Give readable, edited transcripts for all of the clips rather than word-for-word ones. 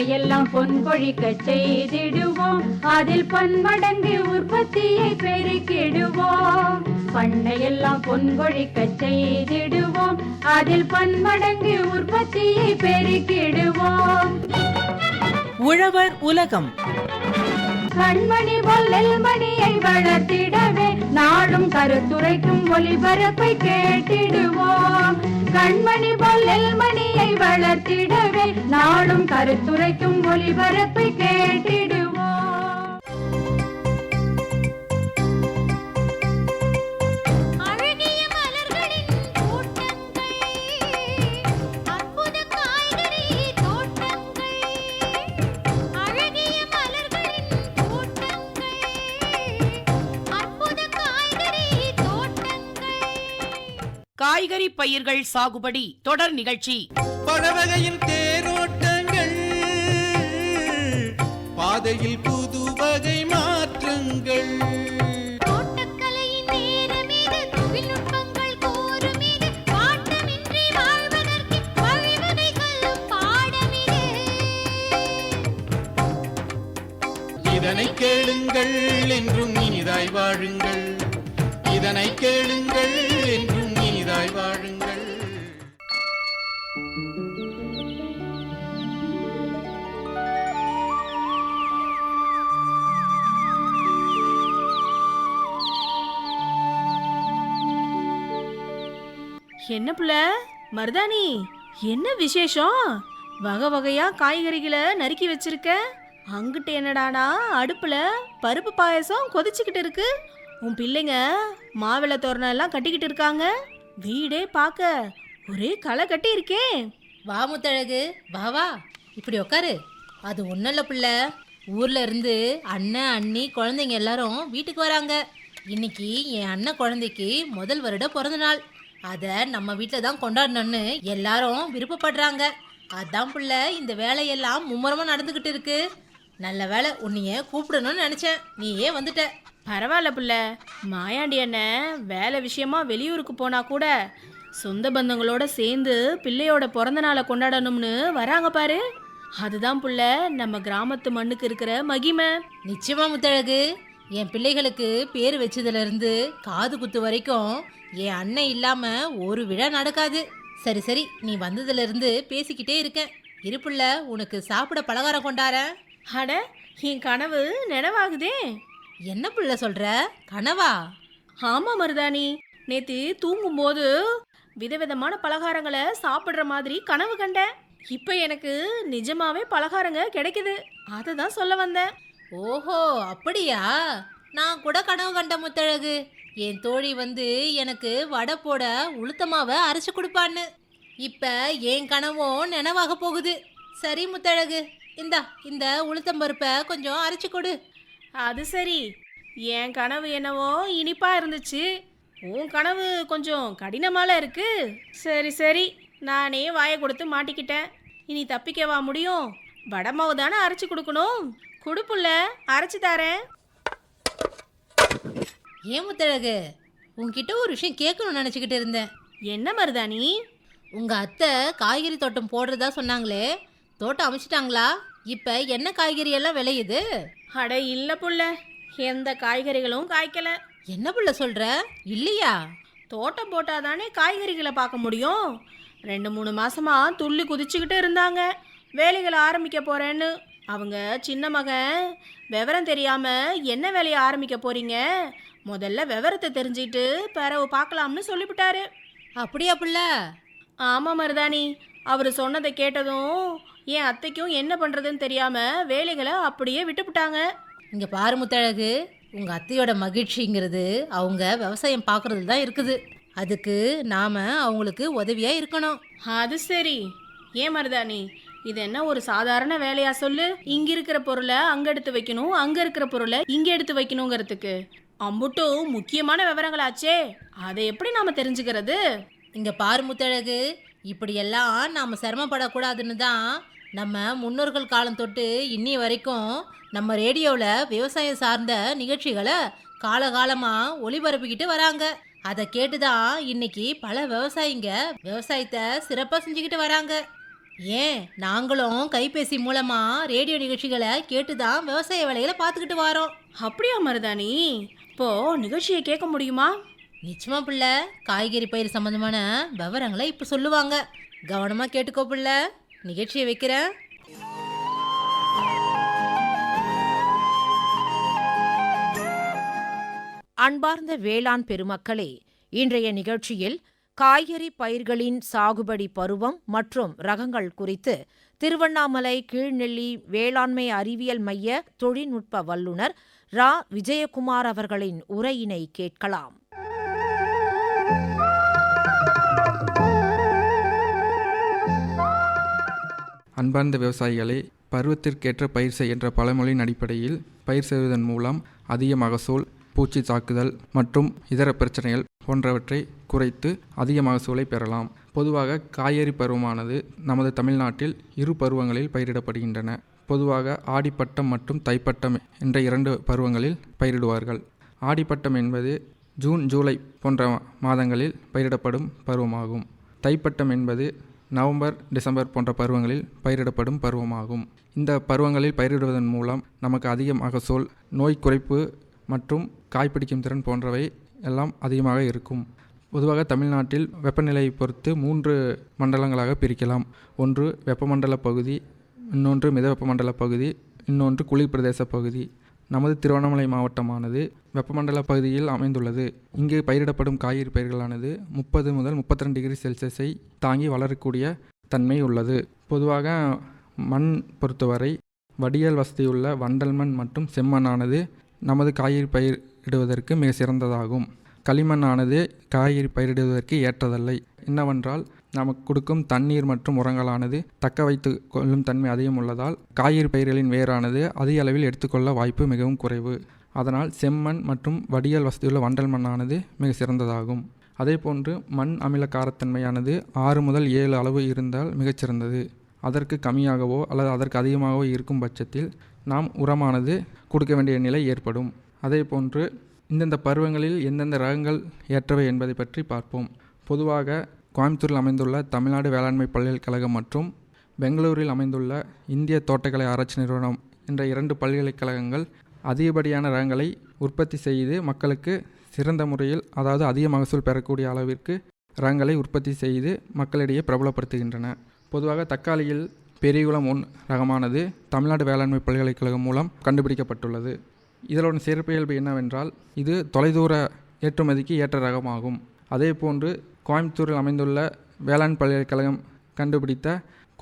பண்ணையெல்லாம் பொன் கொழிக்க செய்திடுவோம், அதில் பன்மடங்கு உற்பத்தியை பெருக்கிடுவோம். பண்ணையெல்லாம் பொன் கொழிக்க செய்திடுவோம், அதில் பன்மடங்கு உற்பத்தியை பெருக்கிடுவோம். உழவர் உலகம். கண்மணி பொல்லல் மணியை வளர்த்திடவே நாடும் கருத்துரைக்கும் ஒளிபரப்பை கேட்டிடுவோம். கண்மணி பொல்லல் மணியை வளர்த்திடவே நாடும் கருத்துரைக்கும் ஒளிபரப்பை கேட்டிடுவோம். காய்கறி பயிர்கள் சாகுபடி தொடர் நிகழ்ச்சி. பழவகையின் தேரோட்டங்கள், பாதையில் புது வகை மாற்றங்கள், தோட்டக்கலையின் நேரமீது தொழில்நுட்பங்கள் கோருமீது பாட்டமின்றி வாழ்வதற்கு வழிவகைகளும் பாடமிது. இதனை கேளுங்கள் என்றும் இனிதாய் வாழுங்கள், இதனை கேளுங்கள் என்றும் இனிதாய் வாழுங்கள். என்ன புள்ள மருதாணி, என்ன விசேஷம்? வகை வகையா காய்கறிகளை நறுக்கி வச்சிருக்க. அங்கிட்டு என்னடானா அடுப்புல பருப்பு பாயசம் கொதிச்சுக்கிட்டு இருக்கு. உன் பிள்ளைங்க மாவிளை தோரணம் எல்லாம் கட்டிக்கிட்டு இருக்காங்க. வீடே பார்க்க ஒரே களை கட்டி இருக்கே. வா முத்தழகு, வா வா, இப்படி உக்காரு. அது ஒன்றும் இல்லை பிள்ளை, ஊரில் இருந்து அண்ணன் அண்ணி குழந்தைங்க எல்லாரும் வீட்டுக்கு வராங்க. இன்னைக்கு என் அண்ணன் குழந்தைக்கு முதல் வருட பிறந்த நாள். அதை நம்ம வீட்டில் தான் கொண்டாடணும்னு எல்லாரும் விருப்பப்படுறாங்க. அதான் பிள்ளை இந்த வேலையெல்லாம் மும்முரமாக நடந்துக்கிட்டு இருக்கு. நல்ல வேலை, உன்னைய கூப்பிடணும்னு நினச்சேன், நீயே வந்துட்ட. பரவாயில்ல புள்ள, மாயாண்டி அண்ணன் வேலை விஷயமா வெளியூருக்கு போனா கூட சொந்த பந்தங்களோட சேர்ந்து பிள்ளையோட பிறந்த நாளை கொண்டாடணும்னு வராங்க பாரு. அதுதான் புள்ள நம்ம கிராமத்து மண்ணுக்கு இருக்கிற மகிமை. நிச்சயமா முத்தழகு, என் பிள்ளைகளுக்கு பேர் வச்சதுல இருந்து காது குத்து வரைக்கும் என் அண்ணன் இல்லாம ஒரு விழா நடக்காது. சரி சரி, நீ வந்ததுல இருந்து பேசிக்கிட்டே இருக்கேன். இருப்புள்ள, உனக்கு சாப்பிட பலகாரம் கொண்டாரேன். அட, என் கனவு நினைவாகுதே. என்ன புள்ள சொல்ற, கனவா? ஆமா மருதாணி, நேத்து தூங்கும்போது விதவிதமான பலகாரங்களை சாப்பிடுற மாதிரி கனவு கண்டேன். இப்ப எனக்கு நிஜமாவே பலகாரங்க கிடைக்குது. அதை தான் சொல்ல வந்தேன். ஓஹோ, அப்படியா? நான் கூட கனவு கண்ட முத்தழகு. என் தோழி வந்து எனக்கு வடை போட உளுத்தமாவை அரைச்சு கொடுப்பான்னு. இப்ப என் கனவும் நினைவாக போகுது. சரி முத்தழகு, இந்த உளுத்தம்பருப்பை கொஞ்சம் அரைச்சு கொடு. அது சரி, என் கனவு என்னவோ இனிப்பா இருந்துச்சு, உன் கனவு கொஞ்சம் கடினமால இருக்கு. சரி சரி, நானே வாயை கொடுத்து மாட்டிக்கிட்டேன். இனி தப்பிக்கவா முடியும்? வடமாவு தானே அரைச்சி கொடுக்கணும். கொடுப்புல அரைச்சி தரேன். ஏன் முத்தழகு, உன்கிட்ட ஒரு விஷயம் கேட்கணும்னு நினச்சிக்கிட்டு இருந்தேன். என்ன மருதாணி? உங்க அத்தை காய்கறி தோட்டம் போடுறதா சொன்னாங்களே, தோட்டம் அமைச்சிட்டாங்களா? இப்ப என்ன காய்கறி எல்லாம் விளையுது? அட இல்ல புள்ள, எந்த காய்கறிகளும் காய்க்கல. என்ன புள்ள சொல்ற, இல்லையா? தோட்டம் போட்டாதானே காய்கறிகளை பார்க்க முடியும். 2-3 மாசமா துள்ளி குதிச்சுக்கிட்டு இருந்தாங்க வேலைகளை ஆரம்பிக்க போறேன்னு. அவங்க சின்ன மகன் விவரம் தெரியாம என்ன வேலையை ஆரம்பிக்க போறீங்க, முதல்ல விவரத்தை தெரிஞ்சுக்கிட்டு பிறகு பார்க்கலாம்னு சொல்லிவிட்டாரு. அப்படியா புள்ள? ஆமா மருதாணி, அவர் சொன்னதை கேட்டதும் என் அத்தைக்கும் என்ன பண்றதுன்னு தெரியாம வேலைகளை அப்படியே விட்டுவிட்டாங்க. இங்க பாரு முத்தழகு, உங்க அத்தையோட மகிழ்ச்சிங்கிறது அவங்க விவசாயம் பார்க்கறதுல தான் இருக்குது. அதுக்கு நாம அவங்களுக்கு உதவியா இருக்கணும். அது சரி. ஏன் மருதாணி, இது என்ன ஒரு சாதாரண வேலையா சொல்லு? இங்க இருக்கிற பொருளை அங்க எடுத்து வைக்கணும், அங்க இருக்கிற பொருளை இங்க எடுத்து வைக்கணுங்கிறதுக்கு அம்புட்டும் முக்கியமான விவரங்களாச்சே. அதை எப்படி நாம தெரிஞ்சுக்கிறது? இங்க பாரு முத்தழகு, இப்படியெல்லாம் நாம சிரமப்படக்கூடாதுன்னு தான் நம்ம முன்னோர்கள் காலம் தொட்டு இன்னி வரைக்கும் நம்ம ரேடியோவில் விவசாயம் சார்ந்த நிகழ்ச்சிகளை காலகாலமாக ஒளிபரப்பிக்கிட்டு வராங்க. அதை கேட்டு தான் இன்னைக்கு பல விவசாயிங்க விவசாயத்தை சிறப்பாக செஞ்சுக்கிட்டு வராங்க. ஏன் நாங்களும் கைபேசி மூலமா ரேடியோ நிகழ்ச்சிகளை கேட்டுதான் விவசாய வேலைகளை பார்த்துக்கிட்டு வரோம். அப்படியா மருதாணி? இப்போ நிகழ்ச்சியை கேட்க முடியுமா? நிச்சயமா பிள்ளை, காய்கறி பயிர் சம்பந்தமான விவரங்களை இப்போ சொல்லுவாங்க. கவனமா கேட்டுக்கோ பிள்ளை. நிகழ்ச்சியை வைக்கிறேன். அன்பார்ந்த வேளாண் பெருமக்களே, இன்றைய நிகழ்ச்சியில் காய்கறி பயிர்களின் சாகுபடி பருவம் மற்றும் ரகங்கள் குறித்து திருவண்ணாமலை கீழ்நெல்லி வேளாண்மை அறிவியல் மைய தொழில்நுட்ப வல்லுநர் ரா. விஜயகுமார் அவர்களின் உரையினை கேட்கலாம். அன்பார்ந்த விவசாயிகளே, பருவத்திற்கேற்ற பயிர் செய் என்ற பழமொழியின் அடிப்படையில் பயிர் செய்வதன் மூலம் அதிக மகசூல், பூச்சி தாக்குதல் மற்றும் இதர பிரச்சனைகள் போன்றவற்றை குறைத்து அதிக மகசூலை பெறலாம். பொதுவாக காய்கறி பருவமானது நமது தமிழ்நாட்டில் 2 பருவங்களில் பயிரிடப்படுகின்றன. பொதுவாக ஆடிப்பட்டம் மற்றும் தைப்பட்டம் என்ற 2 பருவங்களில் பயிரிடுவார்கள். ஆடிப்பட்டம் என்பது ஜூன், ஜூலை போன்ற மாதங்களில் பயிரிடப்படும் பருவமாகும். தைப்பட்டம் என்பது நவம்பர், டிசம்பர் போன்ற பருவங்களில் பயிரிடப்படும் பருவமாகும். இந்த பருவங்களில் பயிரிடுவதன் மூலம் நமக்கு அதிக மகசூல், நோய் குறைப்பு மற்றும் காய்பிடிக்கும் திறன் போன்றவை எல்லாம் அதிகமாக இருக்கும். பொதுவாக தமிழ்நாட்டில் வெப்பநிலையை பொறுத்து 3 மண்டலங்களாக பிரிக்கலாம். ஒன்று வெப்பமண்டல பகுதி, இன்னொன்று மித வெப்பமண்டல பகுதி, இன்னொன்று குளிர் பிரதேச பகுதி. நமது திருவண்ணாமலை மாவட்டமானது வெப்பமண்டல பகுதியில் அமைந்துள்ளது. இங்கு பயிரிடப்படும் காய்கறி பயிர்களானது 30 முதல் 32 டிகிரி செல்சியஸை தாங்கி வளரக்கூடிய தன்மை உள்ளது. பொதுவாக மண் பொறுத்தவரை வடிகால் வசதியுள்ள வண்டல் மண் மற்றும் செம்மண்ணானது நமது காய்கறி பயிரிடுவதற்கு மிக சிறந்ததாகும். களிமண்ணானது காய்கறி பயிரிடுவதற்கு ஏற்றதல்ல. என்னவென்றால் நமக்கு கொடுக்கும் தண்ணீர் மற்றும் உரங்களானது தக்க வைத்து கொள்ளும் தன்மை அதிகம் உள்ளதால் காய்கறி பயிர்களின் வேரானது அதிக அளவில் எடுத்துக்கொள்ள வாய்ப்பு மிகவும் குறைவு. அதனால் செம்மண் மற்றும் வடிகால் வசதியுள்ள வண்டல் மண்ணானது மிக சிறந்ததாகும். அதேபோன்று மண் அமில காரத்தன்மையானது 6 முதல் 7 அளவு இருந்தால் மிகச்சிறந்தது. அதற்கு கம்மியாகவோ அல்லது அதற்கு அதிகமாகவோ இருக்கும் பட்சத்தில் நாம் உரமானது கொடுக்க வேண்டிய நிலை ஏற்படும். அதேபோன்று இந்தந்த பருவங்களில் எந்தெந்த ரகங்கள் ஏற்றவை என்பதை பற்றி பார்ப்போம். பொதுவாக கோயம்புத்தூரில் அமைந்துள்ள தமிழ்நாடு வேளாண்மை பல்கலைக்கழகம் மற்றும் பெங்களூரில் அமைந்துள்ள இந்திய தோட்டக்கலை ஆராய்ச்சி நிறுவனம் என்ற 2 பல்கலைக்கழகங்கள் அதிகப்படியான ரகங்களை உற்பத்தி செய்து மக்களுக்கு சிறந்த முறையில், அதாவது அதிக மகசூல் பெறக்கூடிய அளவிற்கு ரகங்களை உற்பத்தி செய்து மக்களிடையே பிரபலப்படுத்துகின்றன. பொதுவாக தக்காளியில் பெரியகுளம் 1 ரகமானது தமிழ்நாடு வேளாண்மை பல்கலைக்கழகம் மூலம் கண்டுபிடிக்கப்பட்டுள்ளது. இதனுடைய சிறப்பியல்பு என்னவென்றால் இது தொலைதூர ஏற்றுமதிக்கு ஏற்ற ரகமாகும். அதேபோன்று கோயம்புத்தூரில் அமைந்துள்ள வேளாண் பல்கலைக்கழகம் கண்டுபிடித்த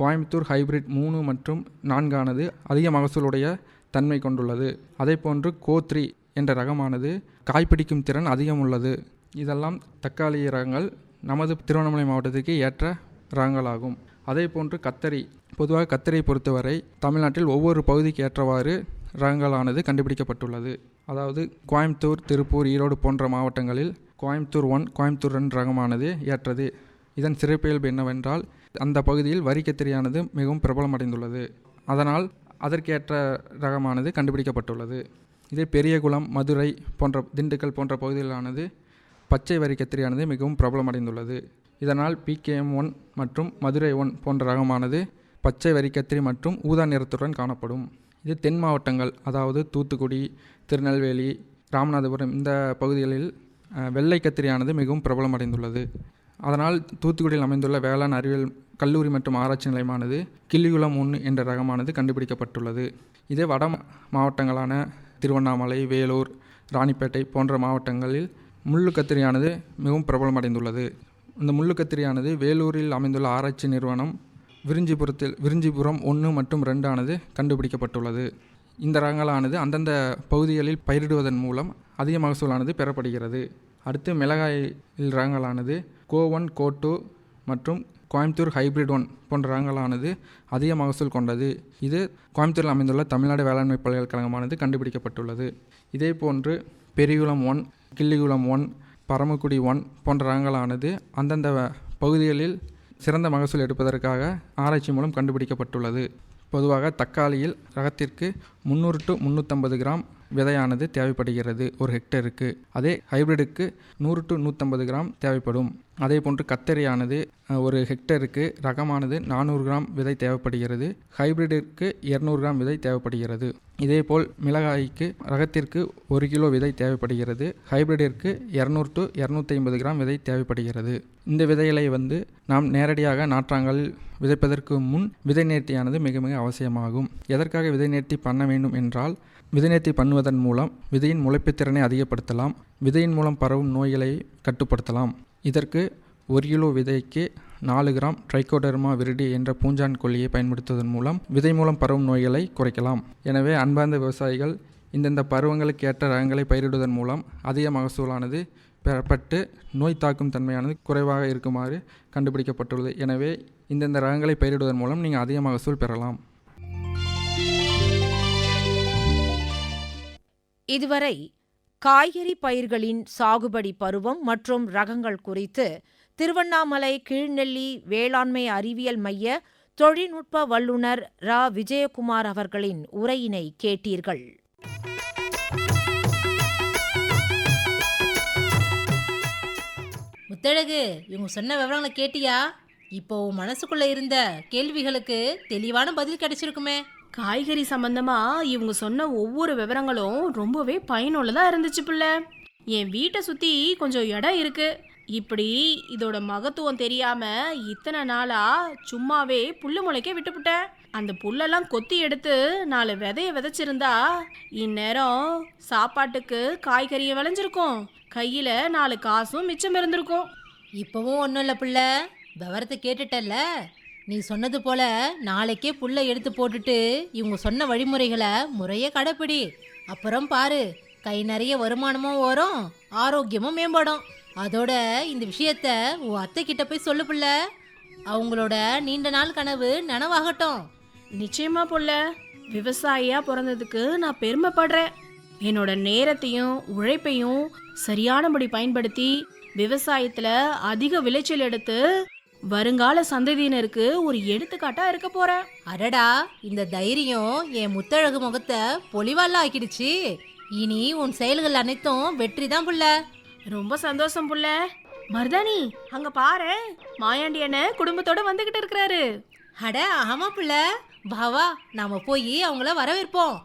கோயம்புத்தூர் ஹைபிரிட் 3 மற்றும் 4 ஆனது அதிக மகசூலுடைய தன்மை கொண்டுள்ளது. அதேபோன்று கோ3 என்ற ரகமானது காய்பிடிக்கும் திறன் அதிகம் உள்ளது. இதெல்லாம் தக்காளி ரகங்கள் நமது திருவண்ணாமலை மாவட்டத்திற்கு ஏற்ற ரகங்களாகும். அதேபோன்று கத்தரி, பொதுவாக கத்தரியை பொறுத்தவரை தமிழ்நாட்டில் ஒவ்வொரு பகுதிக்கு ஏற்றவாறு ரகங்களானது கண்டுபிடிக்கப்பட்டுள்ளது. அதாவது கோயம்புத்தூர், திருப்பூர், ஈரோடு போன்ற மாவட்டங்களில் கோயம்புத்தூர் 1, கோயம்புத்தூர் 2 ரகமானது ஏற்றது. இதன் சிறப்பியல்பு என்னவென்றால் அந்த பகுதியில் வரி கத்திரியானது மிகவும் பிரபலமடைந்துள்ளது. அதனால் அதற்கேற்ற ரகமானது கண்டுபிடிக்கப்பட்டுள்ளது. இதே பெரியகுளம், மதுரை போன்ற திண்டுக்கல் போன்ற பகுதிகளானது பச்சை வரி கத்திரியானது மிகவும் பிரபலமடைந்துள்ளது. இதனால் PKM 1 மற்றும் மதுரை 1 போன்ற ரகமானது பச்சை வரி கத்திரி மற்றும் ஊதா நிறத்துடன் காணப்படும். இது தென் மாவட்டங்கள், அதாவது தூத்துக்குடி, திருநெல்வேலி, ராமநாதபுரம் இந்த பகுதிகளில் வெள்ளை கத்திரியானது மிகவும் பிரபலமடைந்துள்ளது. அதனால் தூத்துக்குடியில் அமைந்துள்ள வேளாண் அறிவியல் கல்லூரி மற்றும் ஆராய்ச்சி நிலையமானது கிள்ளிகுளம் 1 என்ற ரகமானது கண்டுபிடிக்கப்பட்டுள்ளது. இதே வட மாவட்டங்களான திருவண்ணாமலை, வேலூர், ராணிப்பேட்டை போன்ற மாவட்டங்களில் முள்ளு கத்திரியானது மிகவும் பிரபலமடைந்துள்ளது. இந்த முள்ளு கத்திரியானது வேலூரில் அமைந்துள்ள ஆராய்ச்சி நிறுவனம் விரிஞ்சிபுரம் 1 மற்றும் 2 ஆனது கண்டுபிடிக்கப்பட்டுள்ளது. இந்த ரகங்களானது அந்தந்த பகுதிகளில் பயிரிடுவதன் மூலம் அதிக மகசூலானது பெறப்படுகிறது. அடுத்து மிளகாய் ரகங்களானது கோ1, கோ2 மற்றும் கோயம்புத்தூர் ஹைபிரிட் 1 போன்ற ரகங்களானது அதிக மகசூல் கொண்டது. இது கோயம்புத்தூரில் அமைந்துள்ள தமிழ்நாடு வேளாண்மை பல்கலைக்கழகமானது கண்டுபிடிக்கப்பட்டுள்ளது. இதே போன்று பெரியகுளம் 1, கிள்ளிகுளம் 1, பரமக்குடி 1 போன்ற ரகங்களானது அந்தந்த பகுதிகளில் சிறந்த மகசூல் எடுப்பதற்காக ஆராய்ச்சி மூலம் கண்டுபிடிக்கப்பட்டுள்ளது. பொதுவாக தக்காளியில் ரகத்திற்கு 300 to 350 கிராம் விதையானது தேவைப்படுகிறது ஒரு ஹெக்டருக்கு. அதே ஹைபிரிடுக்கு 100 to 150 கிராம் தேவைப்படும். அதே போன்று கத்தரியானது ஒரு ஹெக்டருக்கு ரகமானது 400 கிராம் விதை தேவைப்படுகிறது. ஹைபிரிடிற்கு 200 கிராம் விதை தேவைப்படுகிறது. இதேபோல் மிளகாய்க்கு ரகத்திற்கு 1 கிலோ விதை தேவைப்படுகிறது. ஹைபிரிடிற்கு 200 to 250 கிராம் விதை தேவைப்படுகிறது. இந்த விதைகளை நாம் நேரடியாக நாற்றாங்கல் விதைப்பதற்கு முன் விதை நேர்த்தியானது மிக மிக அவசியமாகும். எதற்காக விதை நேர்த்தி பண்ண வேண்டும் என்றால், விதை நேர்த்தி பண்ணுவதன் மூலம் விதையின் முளைப்புத் திறனை அதிகப்படுத்தலாம், விதையின் மூலம் பரவும் நோய்களை கட்டுப்படுத்தலாம். இதற்கு 1 கிலோ விதைக்கு 4 கிராம் ட்ரைகோடெர்மா விரிடி என்ற பூஞ்சான் கொல்லியை பயன்படுத்துவதன் மூலம் விதை மூலம் பரவும் நோய்களை குறைக்கலாம். எனவே அன்பார்ந்த விவசாயிகள், இந்தந்த பருவங்களுக்கு ஏற்ற ரகங்களை பயிரிடுவதன் மூலம் அதிக மகசூலானது பெறப்பட்டு நோய் தாக்கும் தன்மையானது குறைவாக இருக்குமாறு கண்டுபிடிக்கப்பட்டுள்ளது. எனவே இந்தந்த ரகங்களை பயிரிடுவதன் மூலம் நீங்கள் அதிக மகசூல் பெறலாம். இதுவரை காய்கறி பயிர்களின் சாகுபடி பருவம் மற்றும் ரகங்கள் குறித்து திருவண்ணாமலை கீழ்நெல்லி வேளாண்மை அறிவியல் மைய தொழில்நுட்ப வல்லுநர் ரா. விஜயகுமார் அவர்களின் உரையினை கேட்டீர்கள். முத்தழகு, இவங்க சொன்ன விவரங்களை கேட்டியா? இப்போ உன் மனசுக்குள்ள இருந்த கேள்விகளுக்கு தெளிவான பதில் கிடைச்சிருக்குமே. காய்கறி சம்பந்தமா இவங்க சொன்ன ஒவ்வொரு விவரங்களும் ரொம்பவே பயனுள்ளதா இருந்துச்சு பிள்ளை. என் வீட்டை சுத்தி கொஞ்சம் இடம் இருக்கு. இப்படி இதோட மகத்துவம் தெரியாம இத்தனை நாளா சும்மாவே புல்லு முளைக்க விட்டுப்புட்டேன். அந்த புல்லெல்லாம் கொத்தி எடுத்து 4 விதைய விதைச்சிருந்தா இந்நேரம் சாப்பாட்டுக்கு காய்கறியை விளைஞ்சிருக்கும், கையில 4 காசும் மிச்சம் இருந்திருக்கும். இப்பவும் ஒன்றும் இல்லை பிள்ளை, விவரத்தை கேட்டுட்டல்ல. நீ சொன்னது போல நாளைக்கே புல்லை எடுத்து போட்டுட்டு இவங்க சொன்ன வழிமுறைகளை முறையே கடைப்பிடி. அப்புறம் பாரு, கை நிறைய வருமானமும் வரும், ஆரோக்கியமும் மேம்படும். அதோட இந்த விஷயத்த உன் அத்தை கிட்ட போய் சொல்லு புள்ள. அவங்களோட நீண்ட நாள் கனவு நனவாகட்டும். நிச்சயமா புள்ள, விவசாயியா பிறந்ததுக்கு நான் பெருமைப்படுறேன். என்னோட நேரத்தையும் உழைப்பையும் சரியானபடி பயன்படுத்தி விவசாயத்துல அதிக விளைச்சல் எடுத்து வருங்கால சந்ததியினருக்கு ஒரு எடுத்துக்காட்டா இருக்க போறேன். அடடா, இந்த தைரியம் என் முத்தழகு முகத்தை பொலிவால ஆக்கிடுச்சு. இனி உன் செயல்கள் அனைத்தும் வெற்றி தான் புள்ள. ரொம்ப சந்தோஷம் புள்ள. மருதாணி, அங்க பாரு, மாயாண்டி அண்ணன் குடும்பத்தோட வந்துகிட்டு இருக்கிறாரு. அட ஆமா புள்ள, வா வா, நாம போய் அவங்கள வரவேற்போம்.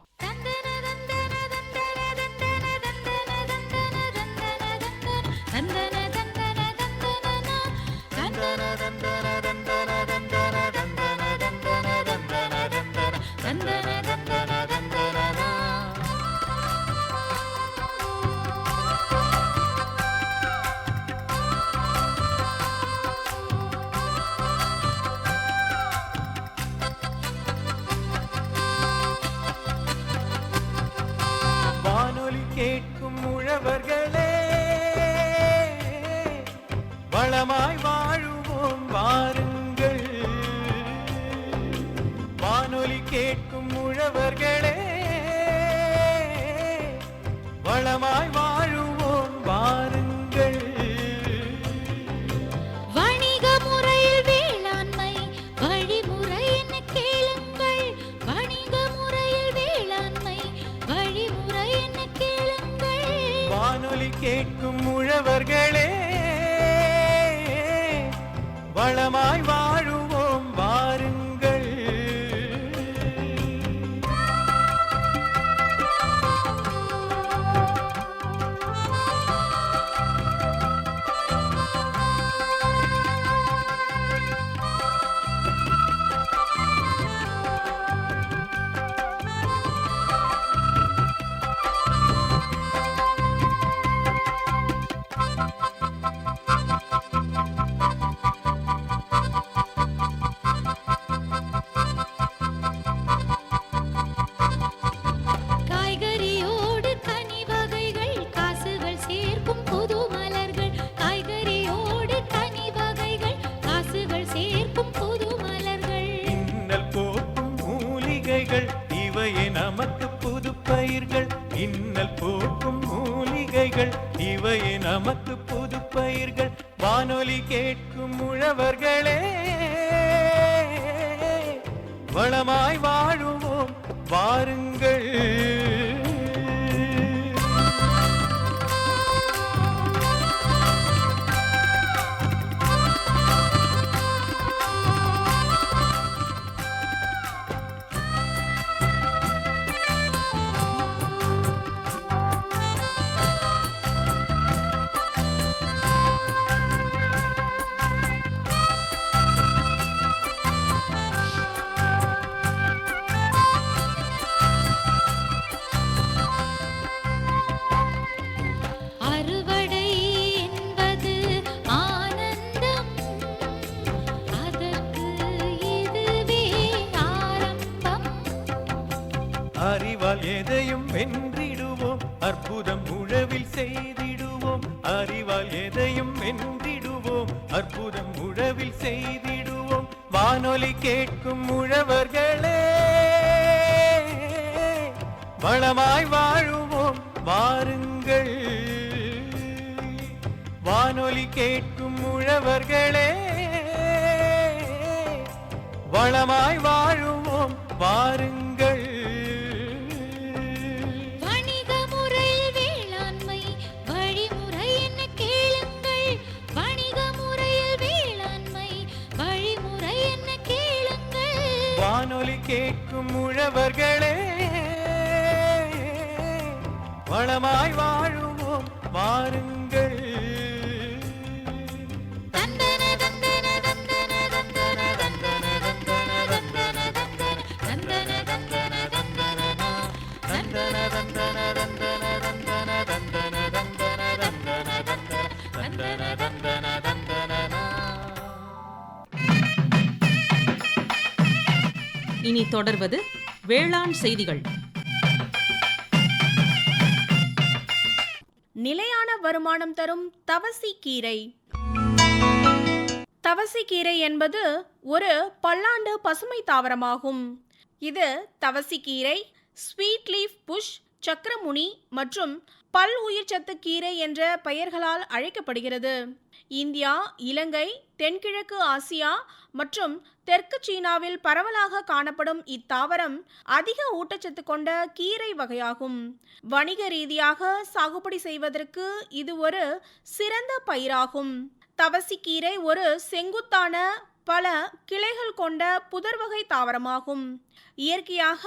வானொலி கேட்கும் உழவர்களே, வளமாய் வாழுவோம் வாருங்கள். வானொலி கேட்கும் உழவர்களே, வளமாய் வாழுவோம் வாருங்கள். வணிக முறையில் வேளாண்மை வழிமுறை என்ன கேளுங்கள். வணிக முறையில் வேளாண்மை வழிமுறை என்ன கேளுங்கள். வானொலி கேட்கும் உழவர்களே, வளமாய் வாழுவோம் வாருங்கள். காய்கறியோடு கனி வகைகள் காசுகள் சேர்க்கும் புது மலர்கள். காய்கறியோடு கனி வகைகள் காசுகள் சேர்க்கும் புது மலர்கள். இன்னல் போக்கும் மூலிகைகள் இவையே நமக்கு புது பயிர்கள். இன்னல் போக்கும் மூலிகைகள் இவையே நமக்கு புது பயிர்கள். வானொலி கேட்கும் உழவர்களே, வளமாய் வாழுவோம் வாருங்கள். அறிவால் எதையும் வென்றிடுவோம், அற்புதம் உழவில் செய்திடுவோம். அறிவால் எதையும் வென்றிடுவோம், அற்புதம் உழவில் செய்திடுவோம். வானொலி கேட்கும் உழவர்களே, வளமாய் வாழுவோம் வாருங்கள். வானொலி கேட்கும் உழவர்களே, வளமாய் வாழுவோம் வாருங்கள். வணிக முறையில் வேளாண்மை வழிமுறை என்ன கேளுங்கள். வணிக முறையில் வேளாண்மை வழிமுறை என்ன கேளுங்கள். வானொலி கேட்கும் உழவர்களே, வளமாய் வாழுவோம் வாருங்கள். தந்தன தந்தன தந்தன தந்தன தந்தன தந்தன தந்தன தந்தன தந்தன தந்தன தந்தன தந்தன தந்தன தந்தன தந்தன தந்தன தந்தன தந்தன தந்தன. இனி தொடர்வது வேளாண் செய்திகள். நிலையான வருமானம் தரும் தவசி கீரை. தவசி கீரை என்பது ஒரு பல்லாண்டு பசுமை தாவரமாகும். இது தவசி கீரை, ஸ்வீட் லீஃப் புஷ், சக்கரமுனி மற்றும் பல் உயிர்ச்சத்து கீரை என்ற பெயர்களால் அழைக்கப்படுகிறது. இந்தியா, இலங்கை, தென்கிழக்கு ஆசியா மற்றும் தெற்கு சீனாவில் பரவலாக காணப்படும் இத்தாவரம் அதிக ஊட்டச்சத்து கொண்ட கீரை வகையாகும். வணிக ரீதியாக சாகுபடி செய்வதற்கு இது ஒரு சிறந்த பயிராகும். தவசி கீரை ஒரு செங்குத்தான பல கிளைகள் கொண்ட புதர் வகை தாவரமாகும். இயற்கையாக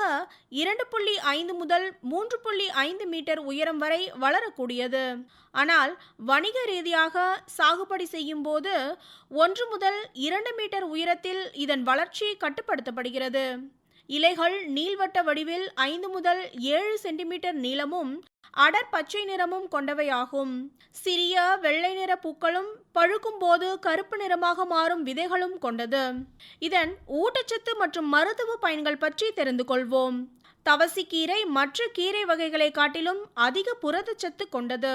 2.5 முதல் 3.5 மீட்டர் உயரம் வரை வளரக்கூடியது. ஆனால் வணிக ரீதியாக சாகுபடி செய்யும் போது 1 முதல் 2 மீட்டர் உயரத்தில் இதன் வளர்ச்சி கட்டுப்படுத்தப்படுகிறது. இலைகள் நீள்வட்ட வடிவில் 5 முதல் 7 சென்டிமீட்டர் நீளமும் அடர் பச்சை நிறமும் கொண்டவையாகும். சிறிய வெள்ளை நிற பூக்களும் பழுக்கும் போது கருப்பு நிறமாக மாறும் விதைகளும் கொண்டது. இதன் ஊட்டச்சத்து மற்றும் மருத்துவ பயன்கள் பற்றி தெரிந்து கொள்வோம். தவசி கீரை மற்ற கீரை வகைகளை காட்டிலும் அதிக புரதச்சத்து கொண்டது.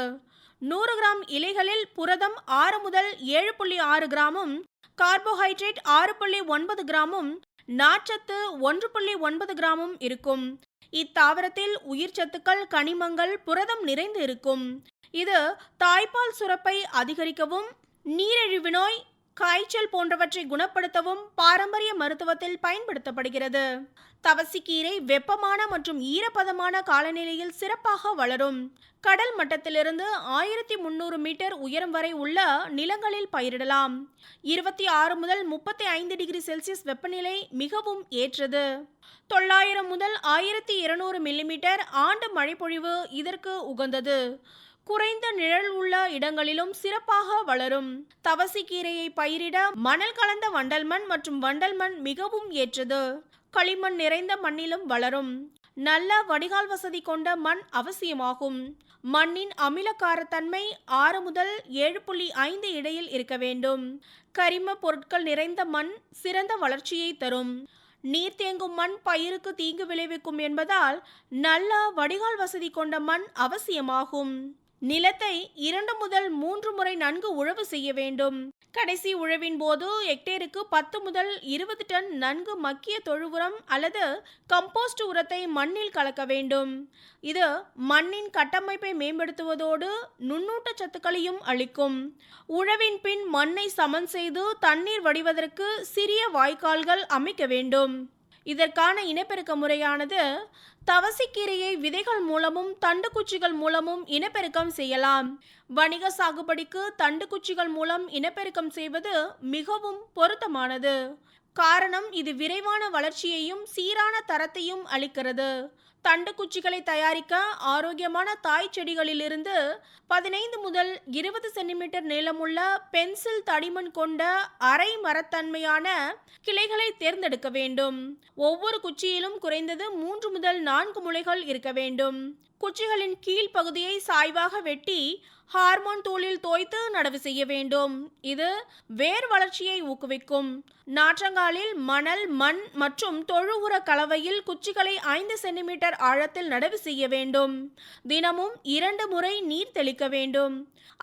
100 கிராம் இலைகளில் புரதம் 6 முதல் 7.6 கிராமும், கார்போஹைட்ரேட் 6.9 கிராமும், நார்ச்சத்து 1.9 கிராமும் இருக்கும். இத்தாவரத்தில் உயிர் சத்துக்கள், கனிமங்கள், புரதம் நிறைந்து இருக்கும். இது தாய்ப்பால் சுரப்பை அதிகரிக்கவும், நீரிழிவு நோய், காய்ச்சல் போன்றவற்றை குணப்படுத்தவும் பாரம்பரிய மருத்துவத்தில் பயன்படுத்தப்படுகிறது. தவசிக்கீரை வெப்பமான மற்றும் ஈரப்பதமான காலநிலையில் சிறப்பாக வளரும். கடல் மட்டத்திலிருந்து 1300 மீட்டர் உயரம் வரை உள்ள நிலங்களில் பயிரிடலாம். 26 முதல் 35 டிகிரி செல்சியஸ் வெப்பநிலை மிகவும் ஏற்றது. 900 முதல் 1200 மில்லிமீட்டர் ஆண்டு மழைப்பொழிவு இதற்கு உகந்தது. குறைந்த நிழல் உள்ள இடங்களிலும் சிறப்பாக வளரும். தவசி கீரையை பயிரிட மணல் கலந்த வண்டல் மண் மற்றும் வண்டல் மண் மிகவும் ஏற்றது. களிமண் நிறைந்த மண்ணிலும் வளரும். நல்ல வடிகால் வசதி கொண்ட மண் அவசியமாகும். மண்ணின் அமிலக்காரத்தன்மை 6 முதல் 7.5 இடையில் இருக்க வேண்டும். கரிம பொருட்கள் நிறைந்த மண் சிறந்த வளர்ச்சியை தரும். நீர் தேங்கும் மண் பயிருக்கு தீங்கு விளைவிக்கும் என்பதால் நல்ல வடிகால் வசதி கொண்ட மண் அவசியமாகும். நிலத்தை 2 முதல் 3 முறை நன்கு உழவு செய்ய வேண்டும். கடைசி உழவின் போது ஹெக்டேருக்கு 10 முதல் 20 டன் நன்கு மக்கிய தொழு உரம் அல்லது கம்போஸ்ட் உரத்தை மண்ணில் கலக்க வேண்டும். இது மண்ணின் கட்டமைப்பை மேம்படுத்துவதோடு நுண்ணூட்ட சத்துக்களையும் அளிக்கும். உழவின் பின் மண்ணை சமன் செய்து தண்ணீர் வடிவதற்கு சிறிய வாய்க்கால்கள் அமைக்க வேண்டும். இதற்கான இனப்பெருக்க முறையானது தவசிக்கீரையை விதைகள் மூலமும் தண்டுக்குச்சிகள் மூலமும் இனப்பெருக்கம் செய்யலாம். வணிக சாகுபடிக்கு தண்டுக்குச்சிகள் மூலம் இனப்பெருக்கம் செய்வது மிகவும் பொருத்தமானது. காரணம், இது விரைவான வளர்ச்சியையும் சீரான தரத்தையும் அளிக்கிறது. தண்டுக்குச்சிகளை தயாரிக்க ஆரோக்கியமான தாய் செடிகளிலிருந்து 15 முதல் 20 சென்டிமீட்டர் நீளமுள்ள பென்சில் தடிமன் கொண்ட அரை மரத்தன்மையான கிளைகளை தேர்ந்தெடுக்க வேண்டும். ஒவ்வொரு குச்சியிலும் குறைந்தது 3 முதல் 4 முளைகள் இருக்க வேண்டும். குச்சிகளின் கீழ் பகுதியை சாய்வாக வெட்டி ஹார்மோன் தூளில் தோய்த்து நடவு செய்ய வேண்டும். இது வேர் வளர்ச்சியை ஊக்குவிக்கும். நாற்றங்காலில் மணல், மண் மற்றும் தொழு உர கலவையில் குச்சிகளை 5 சென்டிமீட்டர் சென்டிமீட்டர் ஆழத்தில் நடவு செய்ய வேண்டும். தினமும் 2 முறை நீர் தெளிக்க வேண்டும்.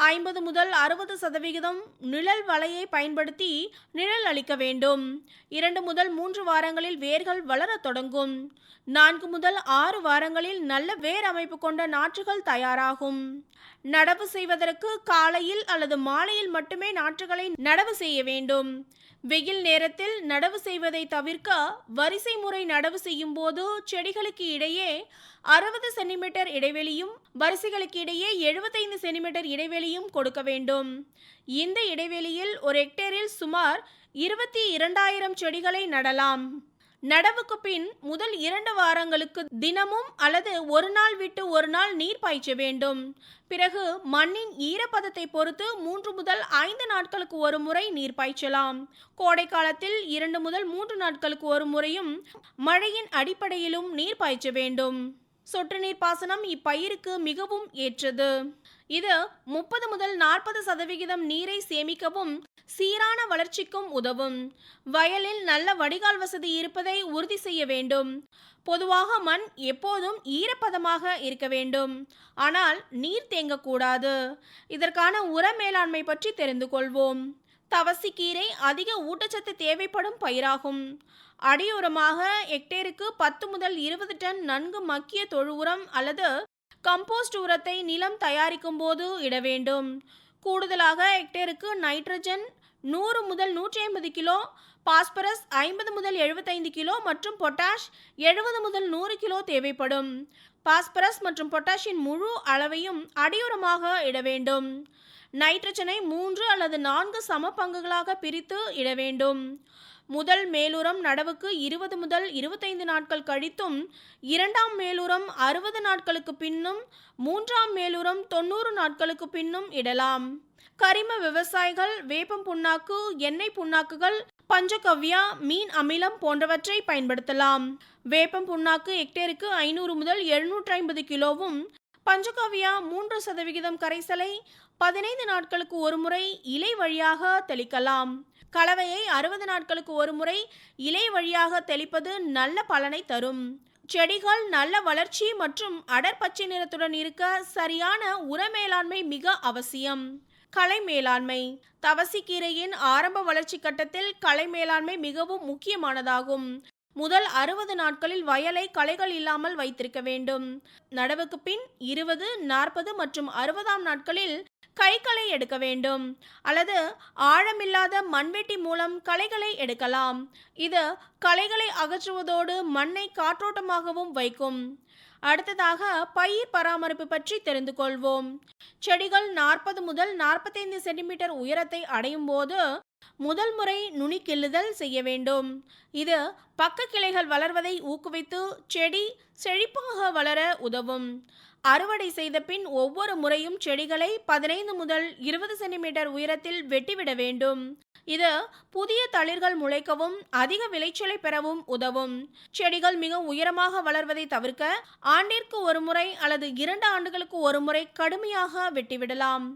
50 முதல் 60% நிழல் வலையை பயன்படுத்தி நிழல் அளிக்க வேண்டும். 2 முதல் 3 வாரங்களில் வேர்கள் வளரத் தொடங்கும். 4 முதல் 6 வாரங்களில் நல்ல வேர் அமைப்பு கொண்ட நாற்றுகள் தயாராகும். நடவு செய்வதற்கு காலையில் அல்லது மாலையில் மட்டுமே நாற்றுகளை நடவு செய்ய வேண்டும். வெயில் நேரத்தில் நடவு செய்வதை தவிர்க்க வரிசை முறை நடவு செய்யும் போது செடிகளுக்கு இடையே 60 சென்டிமீட்டர் இடைவெளியும் வரிசைகளுக்கு இடையே 75 சென்டிமீட்டர் இடைவெளியும் கொடுக்க வேண்டும். இந்த இடைவெளியில் ஒரு ஹெக்டேரில் சுமார் 22,000 செடிகளை நடலாம். நடவுக்கு பின் முதல் 2 வாரங்களுக்கு தினமும் அல்லது ஒரு நாள் விட்டு ஒரு நாள் நீர் பாய்ச்ச வேண்டும். பிறகு மண்ணின் ஈரப்பதத்தை பொறுத்து 3 முதல் 5 நாட்களுக்கு ஒரு முறை நீர் பாய்ச்சலாம். கோடை காலத்தில் 2 முதல் 3 நாட்களுக்கு ஒரு முறையும் மழையின் அடிப்படையிலும் நீர் பாய்ச்ச வேண்டும். சொட்டு நீர் பாசனம் இப்பயிருக்கு மிகவும் ஏற்றது. இது 30 முதல் 40% நீரை சேமிக்கவும் சீரான வளர்ச்சிக்கும் உதவும். வயலில் நல்ல வடிகால் வசதி இருப்பதை உறுதி செய்ய வேண்டும். பொதுவாக மண் எப்போதும் ஈரப்பதமாக இருக்க வேண்டும், ஆனால் நீர் தேங்கக்கூடாது. இதற்கான உர மேலாண்மை பற்றி தெரிந்து கொள்வோம். தவசிக்கீரை அதிக ஊட்டச்சத்து தேவைப்படும் பயிராகும். அடியுரமாக ஹெக்டேருக்கு 10 முதல் 20 டன் நன்கு மக்கிய தொழு உரம் அல்லது கம்போஸ்ட் உரத்தை நிலம் தயாரிக்கும் போது இட வேண்டும். கூடுதலாக ஹெக்டேருக்கு நைட்ரஜன் 100 முதல் 150 கிலோ, பாஸ்பரஸ் 50 முதல் 75 கிலோ மற்றும் பொட்டாஷ் 70 முதல் 100 கிலோ தேவைப்படும். பாஸ்பரஸ் மற்றும் பொட்டாஷின் முழு அளவையும் அடியுரமாக இட வேண்டும். நைட்ரஜனை 3 அல்லது 4 சம பங்குகளாக பிரித்து இட வேண்டும். முதல் மேலுரம் நடவுக்கு 20 முதல் 25 நாட்கள் கழித்தும், 2ஆம் மேலுரம் 60 நாட்களுக்கு பின்னும், 3ஆம் மேலுரம் 90 நாட்களுக்கு பின்னும் இடலாம். கரிம விவசாயிகள் வேப்பம் புண்ணாக்கு, எண்ணெய் புண்ணாக்குகள், பஞ்சகவ்யா, மீன் அமிலம் போன்றவற்றை பயன்படுத்தலாம். வேப்பம் புண்ணாக்கு ஹெக்டேருக்கு 500 முதல் 750 கிலோவும், பஞ்சகவ்யா 3% கரைசலை 15 நாட்களுக்கு ஒரு முறை இலை வழியாக தெளிக்கலாம். கலவையை 60 நாட்களுக்கு ஒரு முறை இலை வழியாக தெளிப்பது நல்ல பலனை தரும். செடிகள் நல்ல வளர்ச்சி மற்றும் அடர் பச்சை நிறத்துடன் இருக்க சரியான உர மேலாண்மை மிக அவசியம். களை மேலாண்மை. தவசிக்கீரையின் ஆரம்ப வளர்ச்சி கட்டத்தில் களை மேலாண்மை மிகவும் முக்கியமானதாகும். முதல் 60 நாட்களில் வயலை களைகள் இல்லாமல் வைத்திருக்க வேண்டும். நடவுக்கு பின் 20, 40 மற்றும் 60ஆம் நாட்களில் கைகளை எடுக்க வேண்டும், அல்லது ஆழமில்லாத மண்வெட்டி மூலம் களைகளை எடுக்கலாம். இது களைகளை அகற்றுவதோடு மண்ணை காற்றோட்டமாகவும் வைக்கும். அடுத்ததாக பயிர் பராமரிப்பு பற்றி தெரிந்து கொள்வோம். செடிகள் 40 முதல் 45 சென்டிமீட்டர் உயரத்தை அடையும் போது முதல் முறை நுனி கிள்ளுதல் செய்ய வேண்டும். இது பக்க கிளைகள் வளர்வதை ஊக்குவித்து செடி செழிப்பாக வளர உதவும். அறுவடை செய்த பின் ஒவ்வொரு முறையும் செடிகளை 15 முதல் 20 சென்டிமீட்டர் உயரத்தில் வெட்டிவிட வேண்டும். இது புதிய தளிர்கள் முளைக்கவும் அதிக விளைச்சலை பெறவும் உதவும். செடிகள் மிக உயரமாக வளர்வதை தவிர்க்க ஆண்டிற்கு ஒரு முறை அல்லது 2 ஆண்டுகளுக்கு ஒரு முறை கடுமையாக வெட்டிவிடலாம்.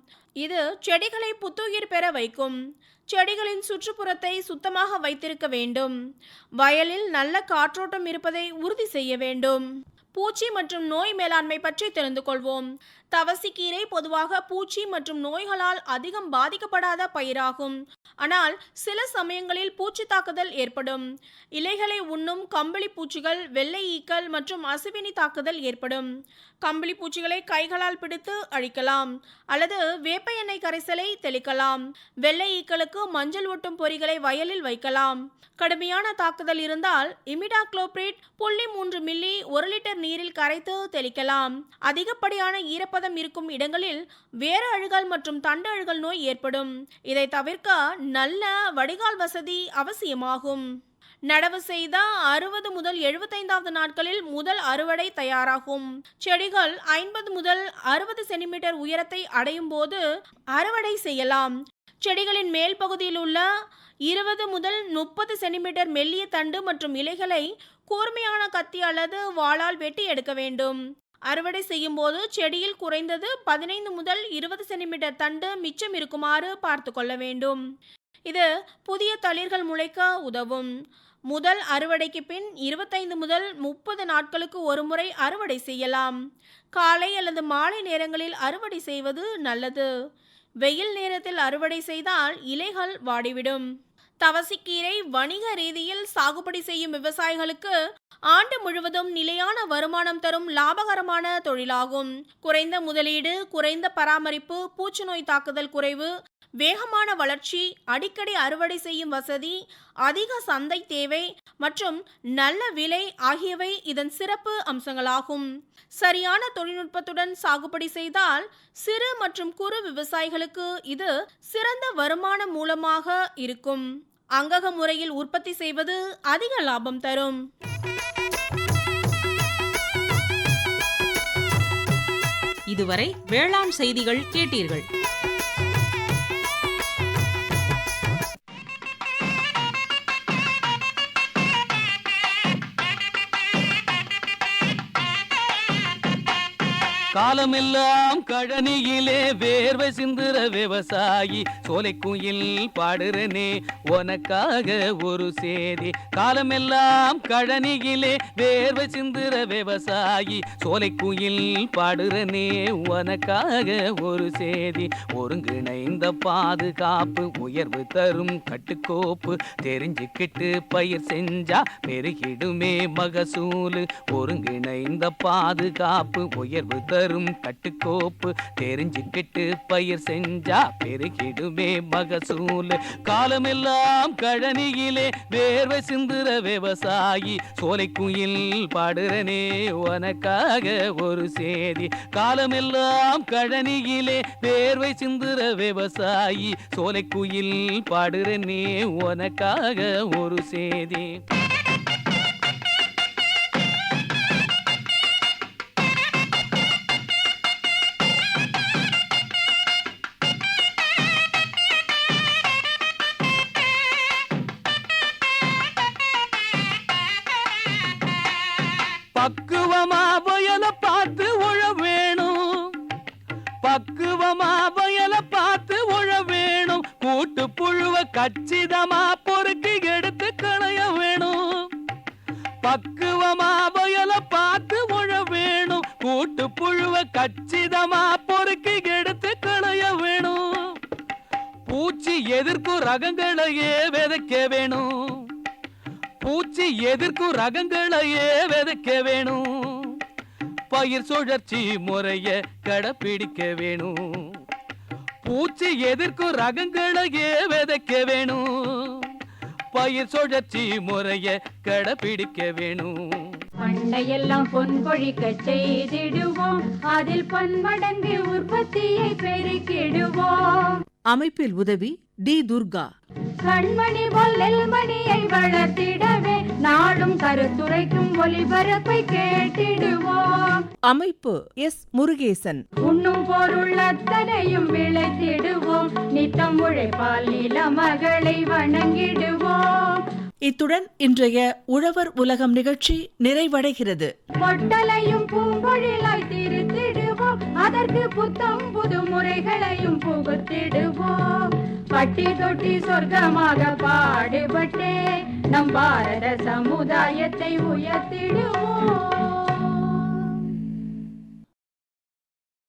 இது செடிகளை புத்துயிர் பெற வைக்கும். செடிகளின் சுற்றுப்புறத்தை சுத்தமாக வைத்திருக்க வேண்டும். வயலில் நல்ல காற்றோட்டம் இருப்பதை உறுதி செய்ய வேண்டும். பூச்சி மற்றும் நோய் மேலாண்மை பற்றி தெரிந்து கொள்வோம். தவசிக்கீரை பொதுவாக பூச்சி மற்றும் நோய்களால் அதிகம் பாதிக்கப்படாத பயிராகும். ஆனால் சில சமயங்களில் பூச்சி தாக்குதல் ஏற்படும். இலைகளை உண்ணும் கம்பளி பூச்சிகள், வெள்ளை ஈக்கள் மற்றும் அசுவினி தாக்குதல் ஏற்படும். கம்பளி பூச்சிகளை கைகளால் பிடித்து அழிக்கலாம் அல்லது வேப்ப எண்ணெய் கரைசலை தெளிக்கலாம். வெள்ளை ஈக்களுக்கு மஞ்சள் ஒட்டும் பொறிகளை வயலில் வைக்கலாம். கடுமையான தாக்குதல் இருந்தால் இமிடாக்ளோபிரிட் 0.3 மில்லி 1 லிட்டர் நீரில் கரைத்து தெளிக்கலாம். அதிகப்படியான ஈரப்பதம் இருக்கும் இடங்களில் வேறு அழுகல் மற்றும் தண்டு அழுகல் நோய் ஏற்படும். இதை தவிர்க்க நல்ல வடிகால் வசதி அவசியமாகும். நடவு செய்த 60 முதல் 75வது நாட்களில் முதல் அறுவடை தயாராகும். செடிகள் 50 முதல் 60 சென்டிமீட்டர் உயரத்தை அடையும் போது அறுவடை செய்யலாம். செடிகளின் மேல் பகுதியில் உள்ள 20 முதல் 30 சென்டிமீட்டர் மெல்லிய தண்டு மற்றும் இலைகளை கூர்மையான கத்தி அல்லது வாளால் வெட்டி எடுக்க வேண்டும். அறுவடை செய்யும் போது செடியில் குறைந்தது 15 முதல் 20 சென்டிமீட்டர் தண்டு மிச்சம் இருக்குமாறு பார்த்து கொள்ள வேண்டும். இது புதிய தளிர்கள் முளைக்க உதவும். முதல் அறுவடைக்கு பின் 25 முதல் 30 நாட்களுக்கு ஒரு முறை அறுவடை செய்யலாம். காலை அல்லது மாலை நேரங்களில் அறுவடை செய்வது நல்லது. வெயில் நேரத்தில் அறுவடை செய்தால் இலைகள் வாடிவிடும். தவசிக்கீரை வணிக ரீதியில் சாகுபடி செய்யும் விவசாயிகளுக்கு ஆண்டு முழுவதும் நிலையான வருமானம் தரும் லாபகரமான தொழிலாகும். குறைந்த முதலீடு, குறைந்த பராமரிப்பு, பூச்சிநோய் தாக்குதல் குறைவு, வேகமான வளர்ச்சி, அடிக்கடி அறுவடை செய்யும் வசதி, அதிக சந்தை தேவை மற்றும் நல்ல விலை ஆகியவை இதன் சிறப்பு அம்சங்களாகும். சரியான தொழில்நுட்பத்துடன் சாகுபடி செய்தால் சிறு மற்றும் குறு விவசாயிகளுக்கு இது சிறந்த வருமான மூலமாக இருக்கும். அங்கக முறையில் உற்பத்தி செய்வது அதிக லாபம் தரும். இதுவரை வேளாண் செய்திகள் கேட்டீர்கள். காலமெல்லாம் கழனியிலே வேர்வை சிந்துற விவசாயி சோலைக்குயில் பாடுறனே உனக்காக ஒரு சேதி. காலமெல்லாம் கழனியிலே வேர்வை சிந்துற விவசாயி சோலைக்குயில் பாடுறனே உனக்காக ஒரு சேதி. ஒருங்கிணைந்த பாதுகாப்பு உயர்வு தரும் கட்டுக்கோப்பு தெரிஞ்சுக்கிட்டு பயிர் செஞ்சா பெருகிடுமே மகசூலு. ஒருங்கிணைந்த பாதுகாப்பு உயர்வு தரும் கட்டுக்கோப்பு தெரிஞ்சுக்கிட்டு பயிர் செஞ்சா பெருகிடுமே மகசூல். காலமெல்லாம் கழனியிலே வேர்வை சிந்துற விவசாயி சோலைக்குயில் பாடுறனே உனக்காக ஒரு சேதி. காலமெல்லாம் கழனியிலே வேர்வை சிந்துற விவசாயி சோலைக்குயில் பாடுறனே உனக்காக ஒரு சேதி. பக்குவமா வயல பார்த்து உழ வேணும், பக்குவமா வயல பார்த்து உழ வேணும். கூட்டு புழுவ கச்சிதமா பொறுக்கி எடுத்து களைய வேணும். பக்குவமா வயல பார்த்து உழ வேணும். கூட்டு புழுவ கச்சிதமா பொறுக்கி எடுத்து களைய வேணும். பூச்சி எதிர்க்கும் ரகங்களையே விதைக்க வேணும். பூச்சி எதிர்க்கும் ரகங்களையே விதைக்க வேணும். பயிர் சுழற்சி முறைய கடைப்பிடிக்க வேணும். பூச்சி எதிர்க்கும் ரகங்களையே விதைக்க வேணும். பயிர் சுழற்சி முறைய கடைப்பிடிக்க வேணும். பண்டையெல்லாம் பொன் கொழிக்க செய்திடுவோம், அதில் பன்மடங்கு உற்பத்தியை பெருக்கிடுவோம். அமைப்பில் உதவி டி. துர்கா. கண்மணி பொல்லில் மணியை வளர்த்திடவே நாடும் கருத்துரைக்கும் ஒலிபரப்பை கேட்டிடுவோம். அமைப்பு எஸ். முருகேசன். உண்ணும் பொருள் அத்தனையும் விளைத்திடுவோம், நித்தம் உழைப்பால் நில மகளை வணங்கிடுவோம். இத்துடன் இன்றைய உழவர் உலகம் நிகழ்ச்சி நிறைவடைகிறது. பொட்டலையும் பூங்கொழிலாய் திருத்திடுவோம், அதற்கு புத்தம் புது முறைகளையும் புகுத்திடுவோம். பட்டி தொட்டி சொர்க்கமாக பாடுபட்டே நம் பாரத சமுதாயத்தை உயர்த்திடுவோம்.